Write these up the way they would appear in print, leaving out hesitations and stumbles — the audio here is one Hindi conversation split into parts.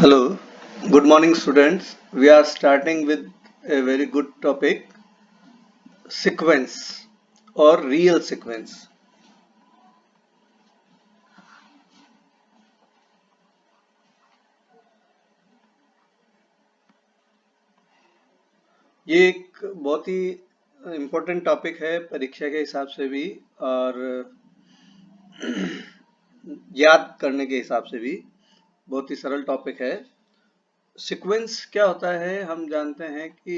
Hello, good morning, students. We are starting with a very good topic, sequence or real sequence. ये एक बहुत ही इम्पोर्टेंट टॉपिक है परीक्षा के हिसाब से भी और याद करने के हिसाब से भी बहुत ही सरल टॉपिक है। सीक्वेंस क्या होता है, हम जानते हैं कि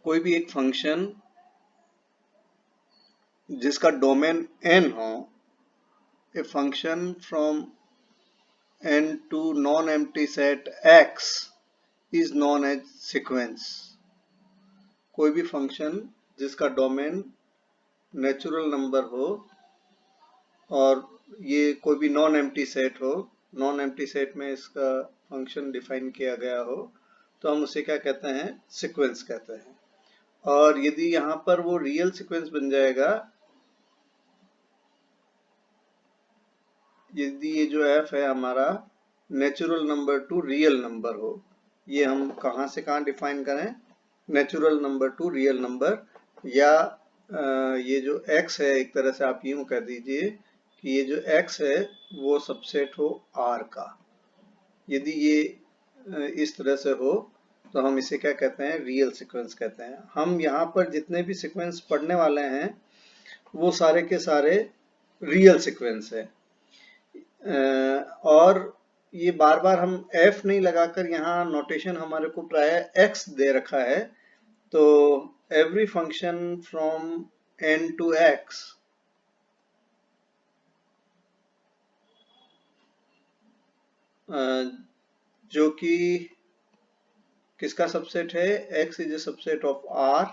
कोई भी एक फंक्शन जिसका डोमेन n हो, a function from n to non-empty set x is known as sequence. कोई भी फंक्शन जिसका डोमेन नेचुरल नंबर हो और ये कोई भी नॉन एम्प्टी सेट हो, नॉन एम्प्टी सेट में इसका फंक्शन डिफाइन किया गया हो, तो हम उसे क्या कहते हैं? सीक्वेंस कहते हैं। और यदि यहाँ पर वो रियल सीक्वेंस बन जाएगा, यदि ये जो f है हमारा natural number two real number हो, ये हम कहाँ से कहाँ डिफाइन करें? Natural number two real number, या ये जो x है, एक तरह से आप यूं कह दीजिए कि ये जो x है वो सबसेट हो R का। यदि ये इस तरह से हो तो हम इसे क्या कहते हैं? रियल सीक्वेंस कहते हैं। हम यहाँ पर जितने भी सीक्वेंस पढ़ने वाले हैं वो सारे के सारे रियल सीक्वेंस है। और ये बार बार हम f नहीं लगाकर, यहाँ नोटेशन हमारे को प्राय x दे रखा है, तो every function from n to x जो कि किसका सबसेट है? x is a subset of R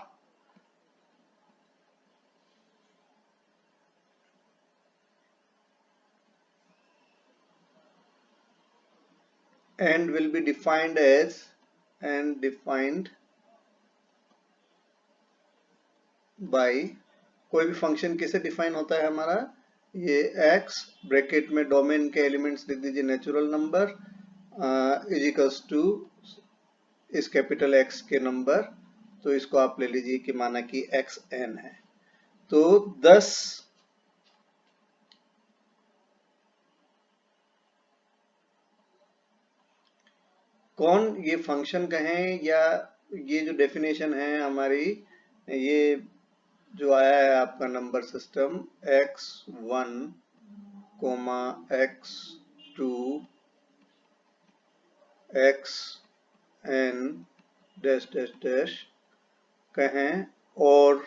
and will be defined as and defined by, कोई भी फंक्शन कैसे डिफाइन होता है हमारा? ये x ब्रैकेट में डोमेन के एलिमेंट्स लिख दीजिए natural number is equals to इस कैपिटल X के नंबर, तो इसको आप ले लीजिए कि माना कि xn है। तो 10 कौन ये फंक्शन कहें या ये जो डेफिनेशन है हमारी, ये जो आया है आपका number system x1, x2, xn dash dash dash कहें, और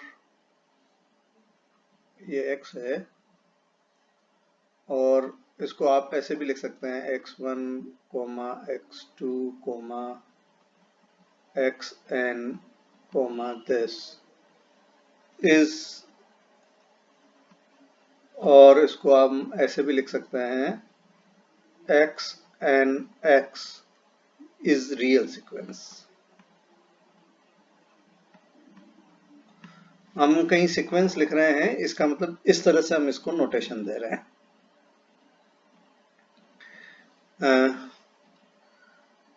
ये x है, और इसको आप ऐसे भी लिख सकते हैं x1, x2, xn, this is, और इसको हम ऐसे भी लिख सकते हैं xnx is real sequence। हम कहीं सीक्वेंस लिख रहे हैं, इसका मतलब इस तरह से हम इसको नोटेशन दे रहे हैं।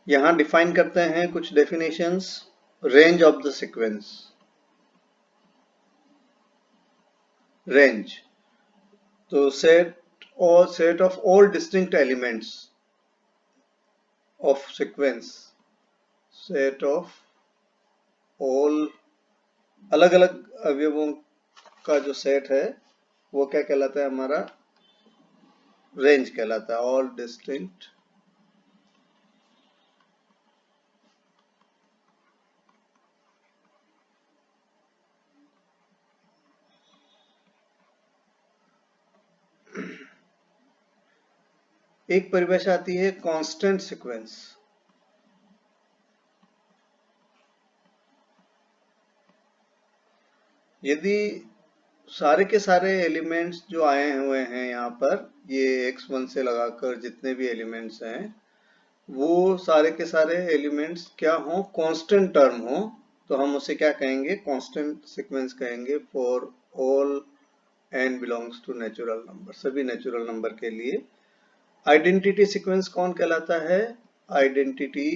यहां डिफाइन करते हैं कुछ definitions. Range of the sequence, range तो set of all distinct elements of sequence, set of all अलग अलग अवयवों का जो सेट है वो क्या कहलाता है? हमारा रेंज कहलाता है। ऑल डिस्टिंक्ट एक परिभाषा आती है कांस्टेंट सीक्वेंस। यदि सारे के सारे एलिमेंट्स जो आए हुए हैं यहाँ पर, ये x1 से लगाकर जितने भी एलिमेंट्स हैं, वो सारे के सारे एलिमेंट्स क्या हो? कांस्टेंट टर्म हो, तो हम उसे क्या कहेंगे? कांस्टेंट सीक्वेंस कहेंगे for all n belongs to natural number, सभी नेचुरल नंबर के लिए आइडेंटिटी सीक्वेंस कौन कहलाता है? आइडेंटिटी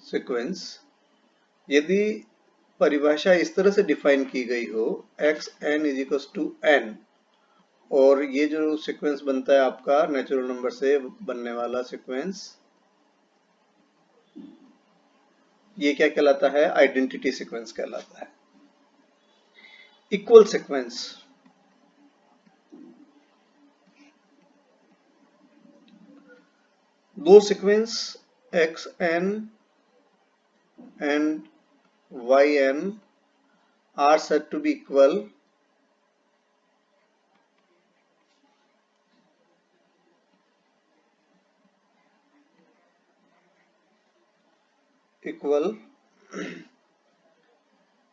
सीक्वेंस यदि परिभाषा इस तरह से डिफाइन की गई हो, x n is equal to n, और ये जो सीक्वेंस बनता है आपका नेचुरल नंबर से बनने वाला सीक्वेंस, ये क्या कहलाता है? आइडेंटिटी सीक्वेंस कहलाता है। इक्वल सीक्वेंस, दो sequence x n and y n are said to be equal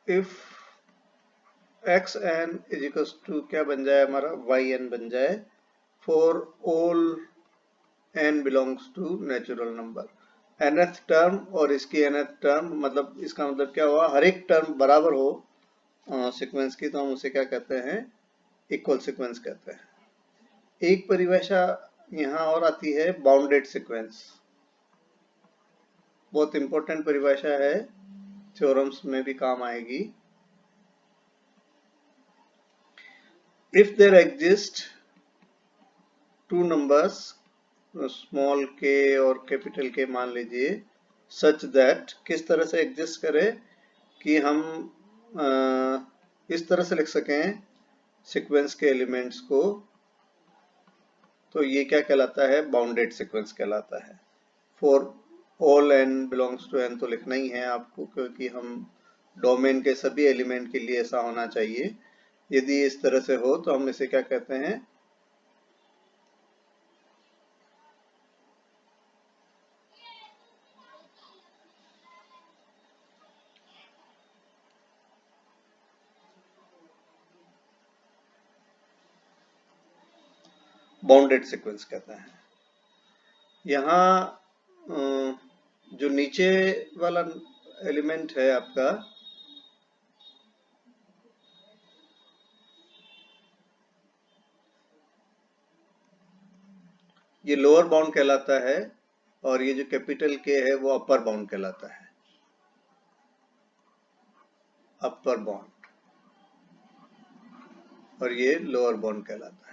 if x n is equal to क्या बन जाए हमारा? वाई एन बन जाए for all n belongs to natural number. nth term और इसकी nth टर्म, मतलब इसका मतलब क्या हुआ? हर एक टर्म बराबर हो सीक्वेंस की, तो हम उसे क्या कहते हैं? इक्वल सीक्वेंस कहते हैं। एक परिभाषा यहाँ और आती है, बाउंडेड सीक्वेंस। बहुत इंपॉर्टेंट परिभाषा है, थ्योरम्स में भी काम आएगी। If there exist two numbers, small k और कैपिटल K मान लीजिए, सच दैट, किस तरह से एग्जिस्ट करे कि हम इस तरह से लिख सकें सीक्वेंस के एलिमेंट्स को, तो ये क्या कहलाता है? बाउंडेड सीक्वेंस कहलाता है। For all n belongs to n तो लिखना ही है आपको, क्योंकि हम डोमेन के सभी एलिमेंट के लिए ऐसा होना चाहिए। यदि इस तरह से हो तो हम इसे क्या कहते हैं? बाउंडेड सीक्वेंस कहते हैं। यहाँ जो नीचे वाला एलिमेंट है आपका, ये लोअर बाउंड कहलाता है, और ये जो कैपिटल के है वो अपर बाउंड कहलाता है। अपर बाउंड, और ये लोअर बाउंड कहलाता है।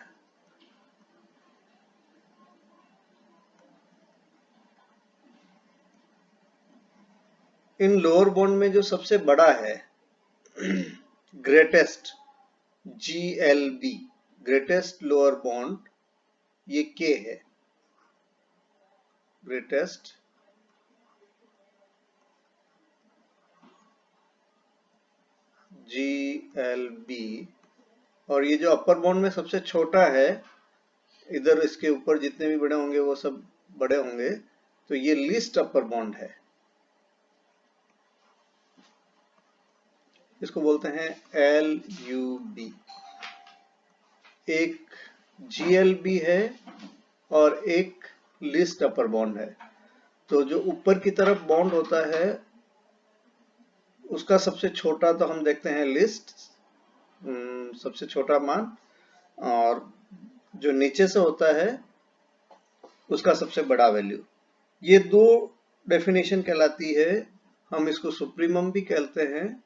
इन लोअर बाउंड में जो सबसे बड़ा है greatest, GLB, greatest lower bound, ये K है। ग्रेटेस्ट GLB, और ये जो अपर बाउंड में सबसे छोटा है, इधर इसके ऊपर जितने भी बड़े होंगे वो सब बड़े होंगे, तो ये लीस्ट अपर बाउंड है। इसको बोलते हैं LUB। एक GLB है और एक लीस्ट अपर बाउंड है। तो जो ऊपर की तरफ बाउंड होता है उसका सबसे छोटा तो हम देखते हैं लिस्ट, सबसे छोटा मान, और जो नीचे से होता है उसका सबसे बड़ा वैल्यू। ये दो डेफिनेशन कहलाती है। हम इसको सुप्रीमम भी कहते हैं।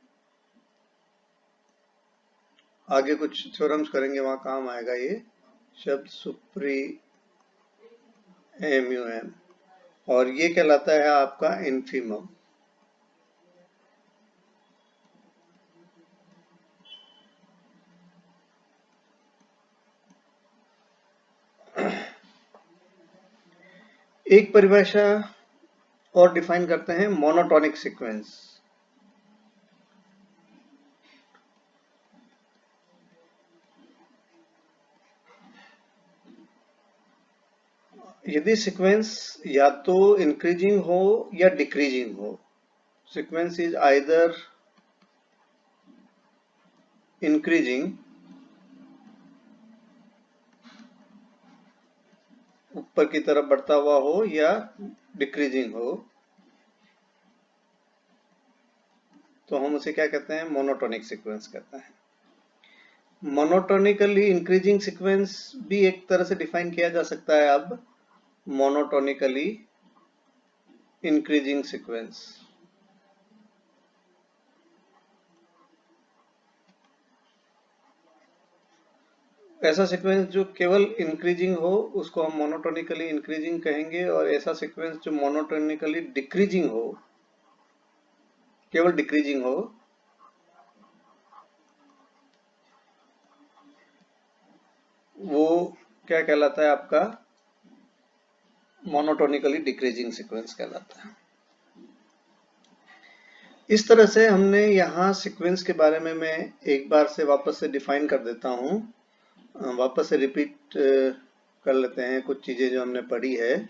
आगे कुछ थ्योरम्स करेंगे, वहां काम आएगा ये शब्द सुप्रीमम, और ये कहलाता है आपका इन्फीमम। एक परिभाषा और डिफाइन करते हैं, मोनोटोनिक सीक्वेंस। यदि सीक्वेंस या तो इंक्रीजिंग हो या डिक्रीजिंग हो, सीक्वेंस इज आइदर इंक्रीजिंग, ऊपर की तरफ बढ़ता हुआ हो, या डिक्रीजिंग हो, तो हम उसे क्या कहते हैं? मोनोटोनिक सीक्वेंस कहते हैं। मोनोटोनिकली इंक्रीजिंग सीक्वेंस भी एक तरह से डिफाइन किया जा सकता है। अब मोनोटोनिकली इंक्रीजिंग सीक्वेंस, ऐसा सीक्वेंस जो केवल इंक्रीजिंग हो उसको हम मोनोटोनिकली इंक्रीजिंग कहेंगे, और ऐसा सीक्वेंस जो मोनोटोनिकली डिक्रीजिंग हो, केवल डिक्रीजिंग हो, वो क्या कहलाता है आपका? मोनोटोनिकली डिक्रीजिंग सीक्वेंस कहलाता है। इस तरह से हमने यहाँ सीक्वेंस के बारे में मैं एक बार से वापस से डिफाइन कर देता हूँ। वापस से रिपीट कर लेते हैं कुछ चीजें जो हमने पढ़ी है।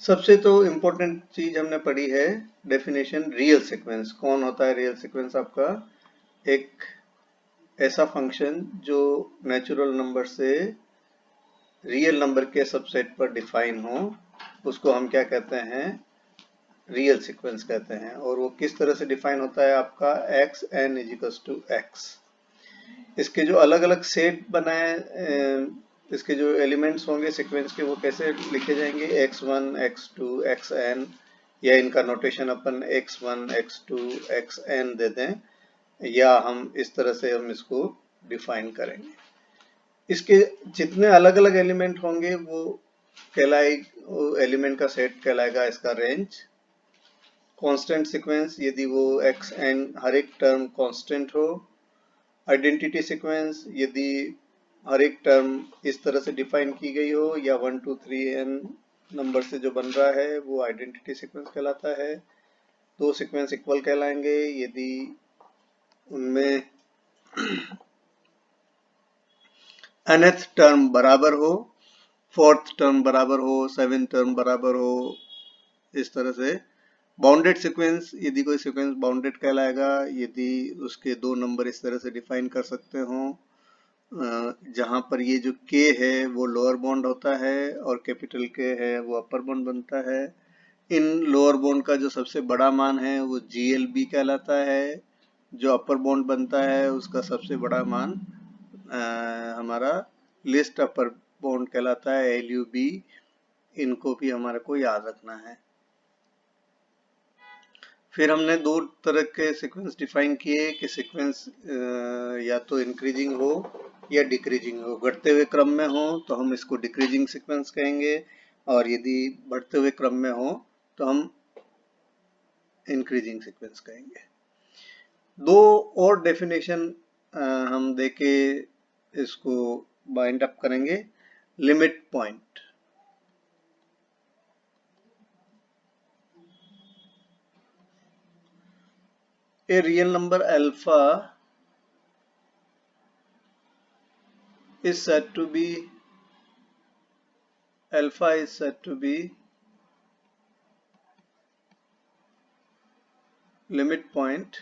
सबसे तो इम्पोर्टेंट चीज हमने पढ़ी है डेफिनेशन रियल सीक्वेंस। कौन होता है रियल सीक्वेंस? आपका एक ऐसा फंक्शन जो नेचुरल नंबर से रियल नंबर के सबसेट पर डिफाइन हो, उसको हम क्या कहते हैं? रियल सीक्वेंस कहते हैं। और वो किस तरह से डिफाइन होता है? आपका x n is equals to x. इसके जो अलग अलग सेट बनाए, इसके जो एलिमेंट्स होंगे सीक्वेंस के, वो कैसे लिखे जाएंगे? x1 x2 xn, या इनका नोटेशन अपन x1 x2 xn दे दें, या हम इस तरह से हम इसको डिफाइन करेंगे। इसके जितने अलग अलग एलिमेंट होंगे वो एलिमेंट का सेट कहलाएगा इसका रेंज। कांस्टेंट सीक्वेंस यदि वो एक्स एन हर एक टर्म कांस्टेंट हो। आइडेंटिटी सीक्वेंस यदि हर एक टर्म इस तरह से डिफाइन की गई हो, या 1 2 3 n नंबर से जो बन रहा है वो आइडेंटिटी सीक्वेंस कहलाता है। दो सीक्वेंस इक्वल कहलाएंगे यदि उनमें nth टर्म बराबर हो, फोर्थ टर्म बराबर हो, सेवेंथ टर्म बराबर हो। इस तरह से बाउंडेड सीक्वेंस, यदि कोई सीक्वेंस बाउंडेड कहलाएगा यदि उसके दो नंबर इस तरह से डिफाइन कर सकते हो जहां पर ये जो k है वो लोअर बाउंड होता है और कैपिटल K है वो अपर बाउंड बनता है। इन लोअर बाउंड का जो सबसे बड़ा मान है वो GLB कहलाता है। जो अपर बाउंड बनता है उसका सबसे बड़ा मान हमारा लिस्ट अपर बाउंड कहलाता है, LUB। इनको भी हमारे को याद रखना है। फिर हमने दो तरह के सीक्वेंस डिफाइन किए कि सीक्वेंस या तो इंक्रीजिंग हो या डिक्रीजिंग हो। घटते हुए क्रम में हो तो हम इसको डिक्रीजिंग सीक्वेंस कहेंगे, और यदि बढ़ते हुए क्रम में हो तो हम इंक्रीजिंग सीक्वेंस कहेंगे। दो और डेफिनेशन हम देके इसको बाइंड अप करेंगे। Limit point, a real number alpha is said to be limit point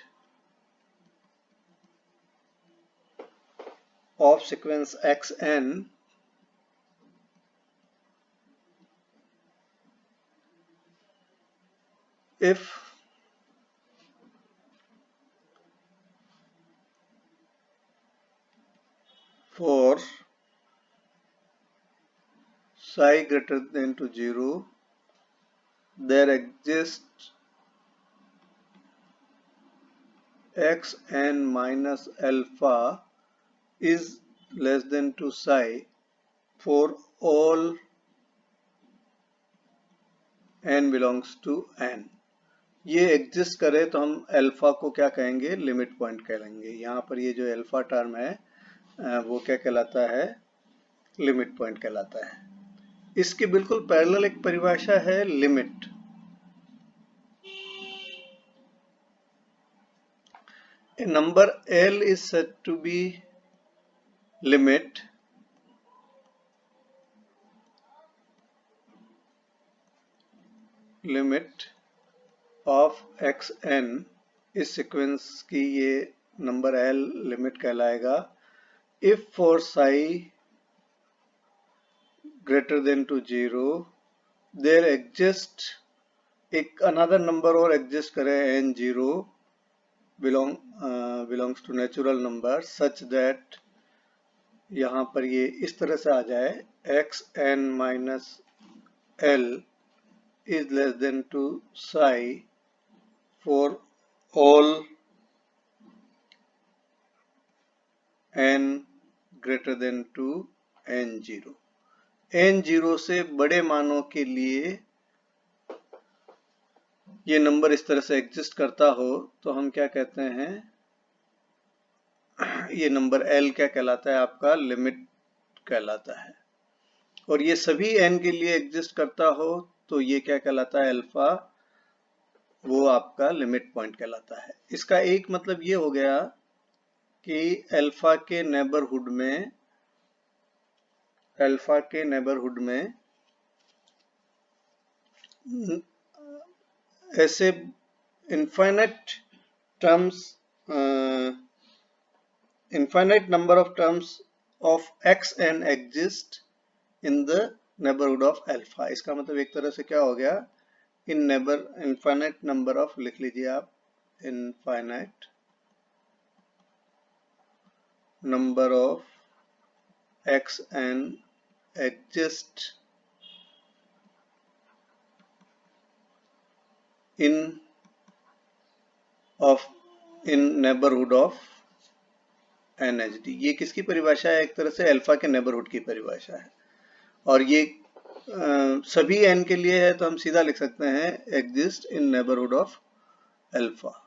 of sequence xn if for psi greater than to 0 there exists xn minus alpha is less than to psi for all n belongs to n। ये एग्जिस्ट करे तो हम अल्फा को क्या कहेंगे? लिमिट पॉइंट कहेंगे। यहाँ पर ये जो अल्फा टर्म है वो क्या कहलाता है? लिमिट पॉइंट कहलाता है। इसकी बिल्कुल पैरेलल एक परिभाषा है limit. A number L is said to be limit of xn। इस सीक्वेंस की ये नंबर L लिमिट कहलाएगा if for psi greater than to 0 there exists एक अनदर नंबर और एग्जिस्ट करे n0 belongs to natural number such that यहाँ पर ये इस तरह से आ जाए xn minus l is less than 2 psi for all n greater than 2 n0। n0 से बड़े मानों के लिए ये नंबर इस तरह से एग्जिस्ट करता हो तो हम क्या कहते हैं, ये नंबर l क्या कहलाता है, आपका लिमिट कहलाता है। और ये सभी n के लिए एग्जिस्ट करता हो तो ये क्या कहलाता है, अल्फा, वो आपका लिमिट पॉइंट कहलाता है। इसका एक मतलब ये हो गया कि अल्फा के नेबरहुड में ऐसे infinite number of terms of xn exist in the neighborhood of alpha। इसका मतलब एक तरह से क्या हो गया, infinite number of, लिख लीजिए आप, infinite number of xn exist in neighborhood of nhd। ये किसकी परिभाषा है, एक तरह से अल्फा के नेबरहुड की परिभाषा है। और ये सभी n के लिए है तो हम सीधा लिख सकते हैं exist in neighbourhood of alpha.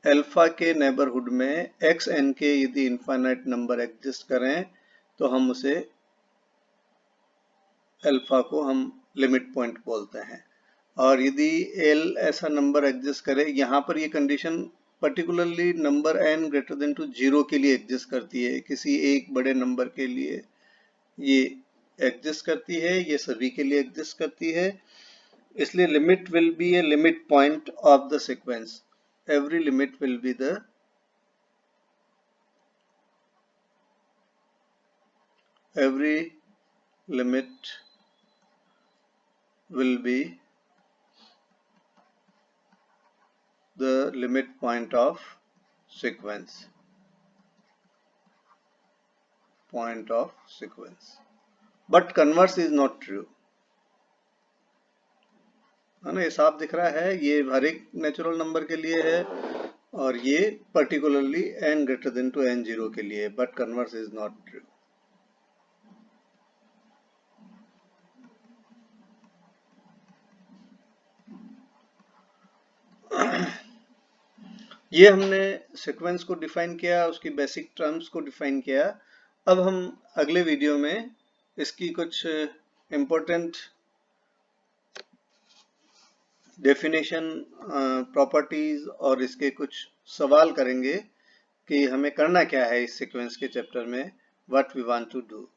Alpha के नेबरहुड में एक्स एन के यदि इनफाइनाइट नंबर एग्जिस्ट करें तो हम उसे अल्फा को हम लिमिट पॉइंट बोलते हैं। और यदि एल ऐसा नंबर एग्जिस्ट करे, यहाँ पर ये condition particularly number n greater than to 0 के लिए एग्जिस्ट करती है, किसी एक बड़े नंबर के लिए ये एग्जिस्ट करती है, ये सभी के लिए एग्जिस्ट करती है। इसलिए limit will be a limit point of the sequence. Every limit will be the limit point of sequence, but converse is not true, है ना। ये साफ दिख रहा है, ये हर एक नेचुरल नंबर के लिए है और ये particularly n greater than to n0 के लिए, but converse is not true. ये हमने सीक्वेंस को डिफाइन किया, उसकी बेसिक टर्म्स को डिफाइन किया। अब हम अगले वीडियो में इसकी कुछ इम्पोर्टेंट डेफिनेशन, प्रॉपर्टीज और इसके कुछ सवाल करेंगे कि हमें करना क्या है इस सीक्वेंस के चैप्टर में, what we want to do.